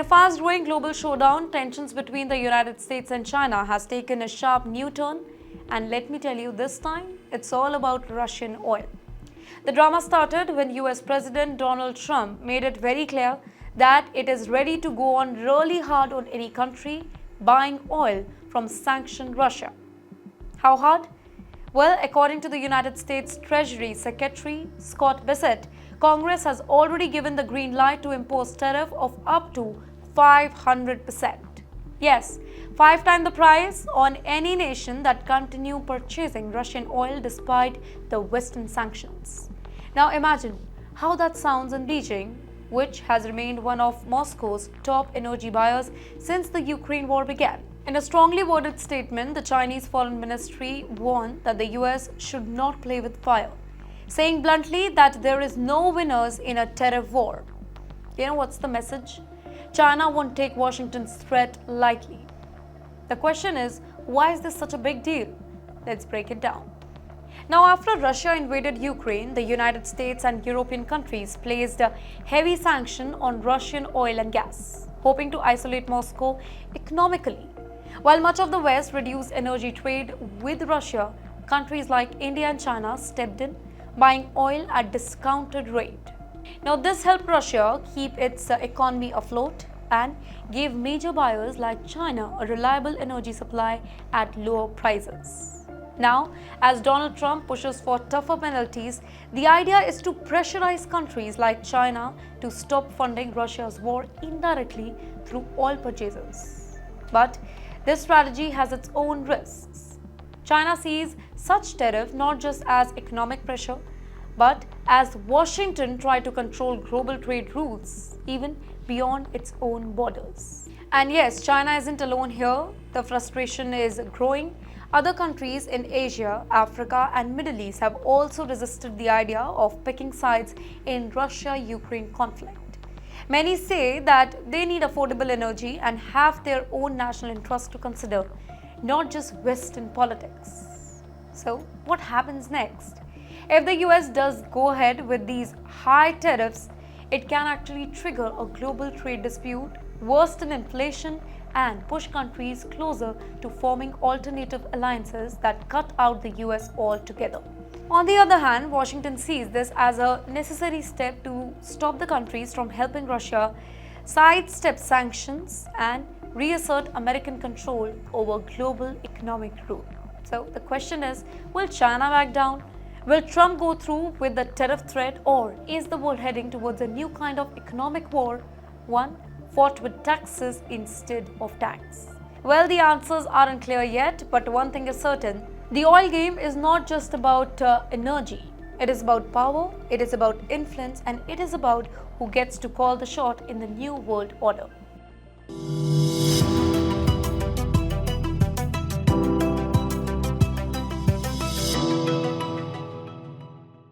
a fast-growing global showdown, tensions between the United States and China has taken a sharp new turn, and let me tell you, this time it's all about Russian oil. The drama started when US President Donald Trump made it very clear that it is ready to go on really hard on any country buying oil from sanctioned Russia. How hard? Well, according to the United States Treasury Secretary Scott Bessent, Congress has already given the green light to impose tariff of up to 500%. Yes, 5 times the price on any nation that continue purchasing Russian oil despite the Western sanctions. Now imagine how that sounds in Beijing, which has remained one of Moscow's top energy buyers since the Ukraine war began. In a strongly worded statement, the Chinese Foreign Ministry warned that the US should not play with fire, saying bluntly that there is no winners in a tariff war. You know what's the message? China won't take Washington's threat lightly. The question is, why is this such a big deal? Let's break it down. Now, after Russia invaded Ukraine, the United States and European countries placed a heavy sanction on Russian oil and gas, hoping to isolate Moscow economically. While much of the West reduced energy trade with Russia, countries like India and China stepped in, buying oil at discounted rate. Now, this helped Russia keep its economy afloat and gave major buyers like China a reliable energy supply at lower prices. Now, as Donald Trump pushes for tougher penalties, the idea is to pressurize countries like China to stop funding Russia's war indirectly through oil purchases. But this strategy has its own risks. China sees such tariff not just as economic pressure, but as Washington tries to control global trade routes, even beyond its own borders. And yes, China isn't alone here. The frustration is growing. Other countries in Asia, Africa, and Middle East have also resisted the idea of picking sides in Russia-Ukraine conflict. Many say that they need affordable energy and have their own national interests to consider, not just Western politics. So, what happens next? If the US does go ahead with these high tariffs, it can actually trigger a global trade dispute, worsen inflation, and push countries closer to forming alternative alliances that cut out the US altogether. On the other hand, Washington sees this as a necessary step to stop the countries from helping Russia sidestep sanctions and reassert American control over global economic rule. So the question is, will China back down? Will Trump go through with the tariff threat, or is the world heading towards a new kind of economic war, one fought with taxes instead of tanks? Well, the answers aren't clear yet, but one thing is certain. The oil game is not just about energy. It is about power, it is about influence, and it is about who gets to call the shot in the new world order.